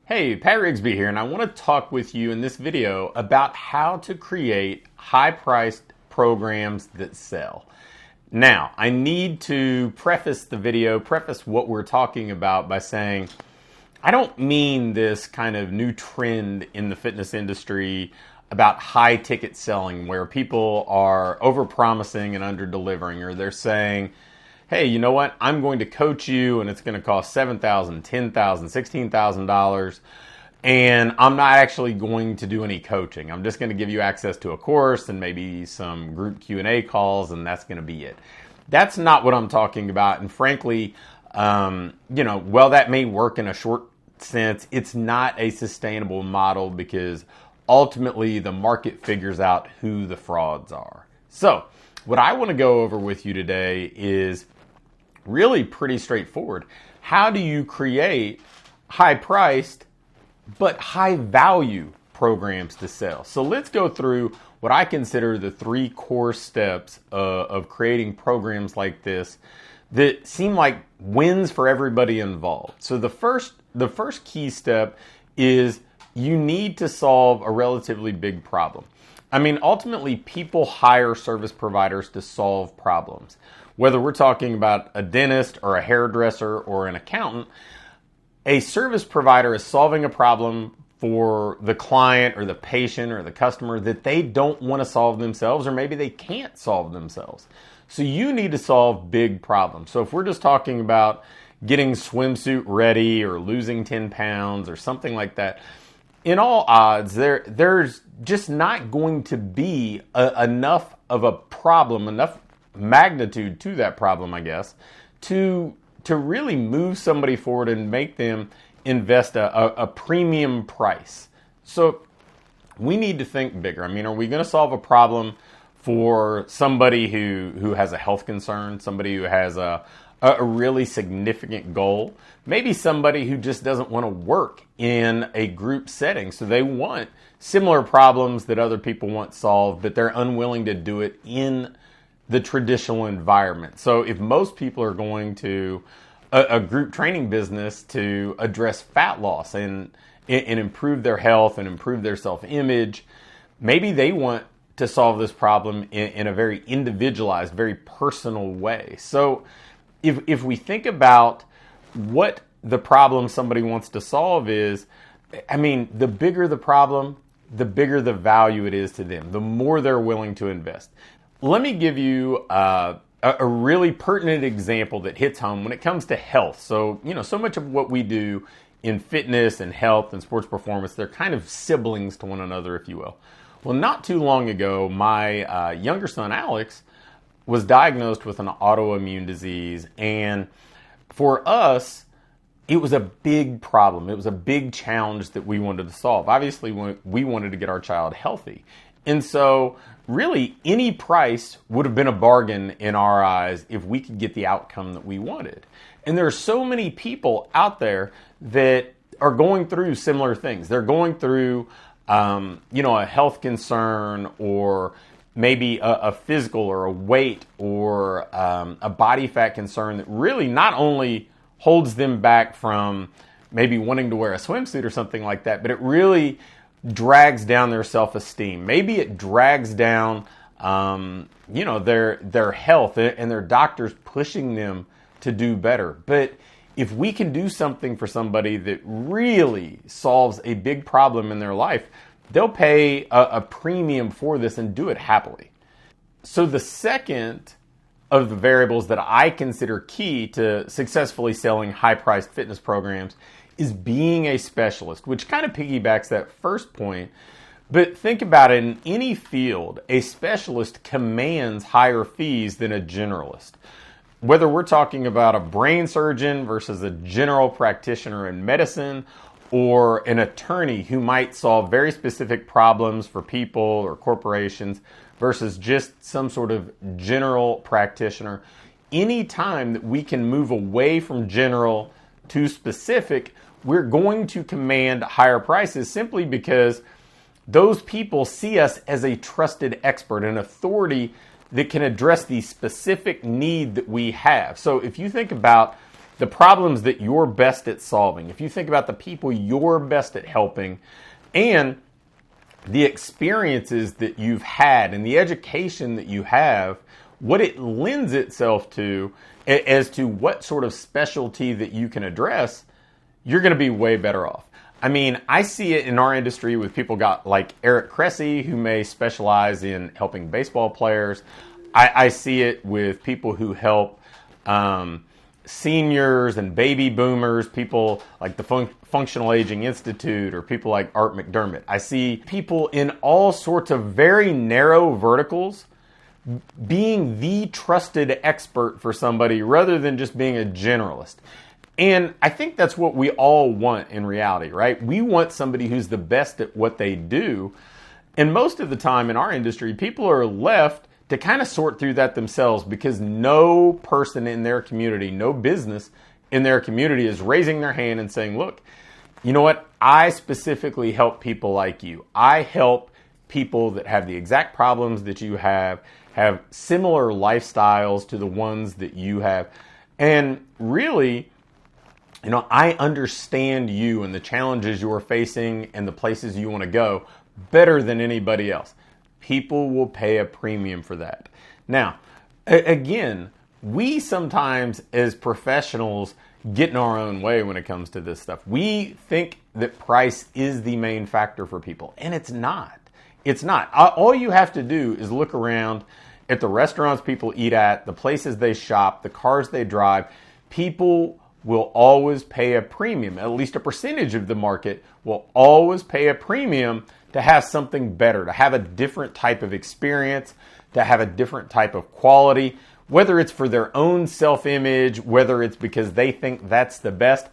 Hey, Pat Rigsby here, and I want to talk with you in this video about how to create high-priced programs that sell. Now, I need to preface what we're talking about by saying, I don't mean this kind of new trend in the fitness industry about high-ticket selling where people are over-promising and under-delivering, or they're saying, hey, you know what? I'm going to coach you and it's going to cost $7,000, $10,000, $16,000 and I'm not actually going to do any coaching. I'm just going to give you access to a course and maybe some group Q&A calls and that's going to be it. That's not what I'm talking about. And frankly, while that may work in a short sense, it's not a sustainable model because ultimately the market figures out who the frauds are. So what I want to go over with you today is really pretty straightforward. How do you create high-priced but high-value programs to sell? So let's go through what I consider the three core steps of creating programs like this that seem like wins for everybody involved. So the first key step is you need to solve a relatively big problem. I mean, ultimately, people hire service providers to solve problems. Whether we're talking about a dentist or a hairdresser or an accountant, a service provider is solving a problem for the client or the patient or the customer that they don't want to solve themselves, or maybe they can't solve themselves. So you need to solve big problems. So if we're just talking about getting swimsuit ready or losing 10 pounds or something like that, in all odds, there's just not going to be enough of a problem, enough magnitude to that problem, I guess, to really move somebody forward and make them invest a premium price. So we need to think bigger. I mean, are we going to solve a problem for somebody who has a health concern, somebody who has a really significant goal, maybe somebody who just doesn't want to work in a group setting. So they want similar problems that other people want solved, but they're unwilling to do it in the traditional environment. So if most people are going to a group training business to address fat loss and improve their health and improve their self-image, maybe they want to solve this problem in a very individualized, very personal way. So if we think about what the problem somebody wants to solve is, I mean, the bigger the problem, the bigger the value it is to them, the more they're willing to invest. Let me give you a really pertinent example that hits home when it comes to health. So, so much of what we do in fitness and health and sports performance, they're kind of siblings to one another, if you will. Well, not too long ago, my younger son, Alex, was diagnosed with an autoimmune disease. And for us, it was a big problem. It was a big challenge that we wanted to solve. Obviously, we wanted to get our child healthy. And so really any price would have been a bargain in our eyes if we could get the outcome that we wanted. And there are so many people out there that are going through similar things. They're going through, a health concern or maybe a physical or a weight or a body fat concern that really not only holds them back from maybe wanting to wear a swimsuit or something like that, but it really drags down their self-esteem. Maybe it drags down, their health and their doctors pushing them to do better. But if we can do something for somebody that really solves a big problem in their life, they'll pay a premium for this and do it happily. So the second of the variables that I consider key to successfully selling high-priced fitness programs is being a specialist, which kind of piggybacks that first point. But think about it, in any field, a specialist commands higher fees than a generalist. Whether we're talking about a brain surgeon versus a general practitioner in medicine, or an attorney who might solve very specific problems for people or corporations versus just some sort of general practitioner, any time that we can move away from general to specific, we're going to command higher prices simply because those people see us as a trusted expert, an authority that can address the specific need that we have. So if you think about the problems that you're best at solving, if you think about the people you're best at helping, and the experiences that you've had and the education that you have, what it lends itself to as to what sort of specialty that you can address, you're going to be way better off. I mean, I see it in our industry with people like Eric Cressy, who may specialize in helping baseball players. I see it with people who help seniors and baby boomers, people like the Functional Aging Institute, or people like Art McDermott. I see people in all sorts of very narrow verticals being the trusted expert for somebody rather than just being a generalist. And I think that's what we all want in reality, right? We want somebody who's the best at what they do. And most of the time in our industry, people are left to kind of sort through that themselves, because no person in their community, no business in their community is raising their hand and saying, look, you know what? I specifically help people like you. I help people that have the exact problems that you have similar lifestyles to the ones that you have. And really, you know, I understand you and the challenges you're facing and the places you want to go better than anybody else. People will pay a premium for that. Now, again, we sometimes as professionals get in our own way when it comes to this stuff. We think that price is the main factor for people, and it's not. It's not. All you have to do is look around at the restaurants people eat at, the places they shop, the cars they drive. People will always pay a premium. At least a percentage of the market will always pay a premium to have something better, to have a different type of experience, to have a different type of quality, whether it's for their own self-image, whether it's because they think that's the best.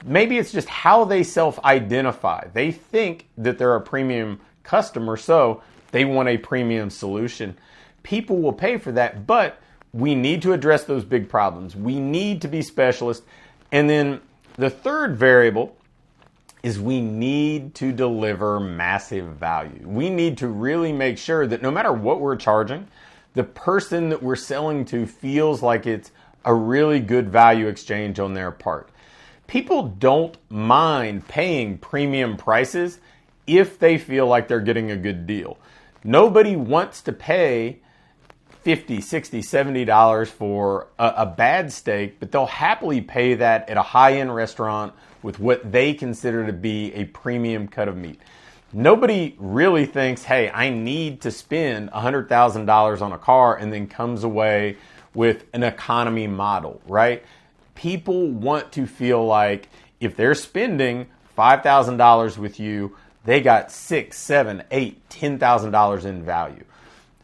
Maybe it's just how they self-identify. They think that they're a premium customer, so they want a premium solution. People will pay for that, but we need to address those big problems. We need to be specialists. And then the third variable is we need to deliver massive value. We need to really make sure that no matter what we're charging, the person that we're selling to feels like it's a really good value exchange on their part. People don't mind paying premium prices if they feel like they're getting a good deal. Nobody wants to pay $50, $60, $70 for a bad steak, but they'll happily pay that at a high-end restaurant with what they consider to be a premium cut of meat. Nobody really thinks, hey, I need to spend $100,000 on a car and then comes away with an economy model, right? People want to feel like if they're spending $5,000 with you, they got $6,000, $7,000, $8,000, $10,000 in value.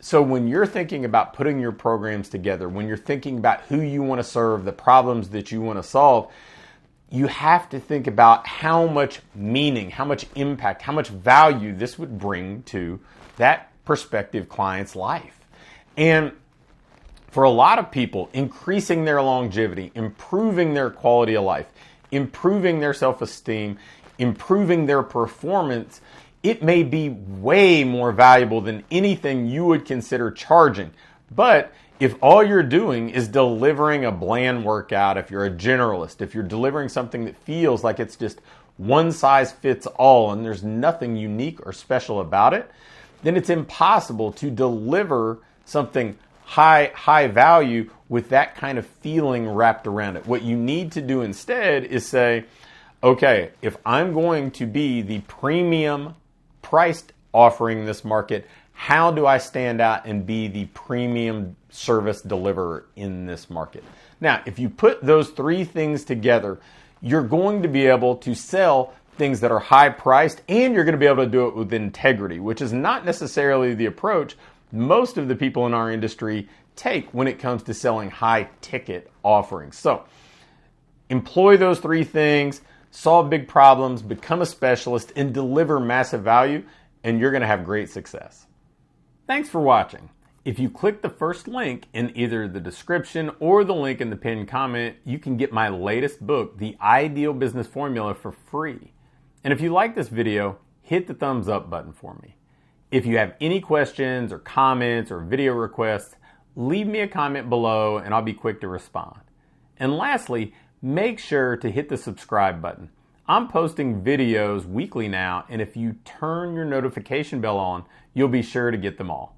So when you're thinking about putting your programs together, when you're thinking about who you want to serve, the problems that you want to solve, you have to think about how much meaning, how much impact, how much value this would bring to that prospective client's life. And for a lot of people, increasing their longevity, improving their quality of life, improving their self-esteem, improving their performance, it may be way more valuable than anything you would consider charging. But if all you're doing is delivering a bland workout, if you're a generalist, if you're delivering something that feels like it's just one size fits all and there's nothing unique or special about it, then it's impossible to deliver something high value with that kind of feeling wrapped around it. What you need to do instead is say, okay, if I'm going to be the premium priced offering in this market, how do I stand out and be the premium service deliverer in this market? Now, if you put those three things together, you're going to be able to sell things that are high priced, and you're going to be able to do it with integrity, which is not necessarily the approach most of the people in our industry take when it comes to selling high ticket offerings. So employ those three things, solve big problems, become a specialist, and deliver massive value, and you're going to have great success. Thanks for watching. If you click the first link in either the description or the link in the pinned comment, you can get my latest book, The Ideal Business Formula, for free. And if you like this video, hit the thumbs up button for me. If you have any questions or comments or video requests, leave me a comment below and I'll be quick to respond. And lastly, make sure to hit the subscribe button. I'm posting videos weekly now, and if you turn your notification bell on, you'll be sure to get them all.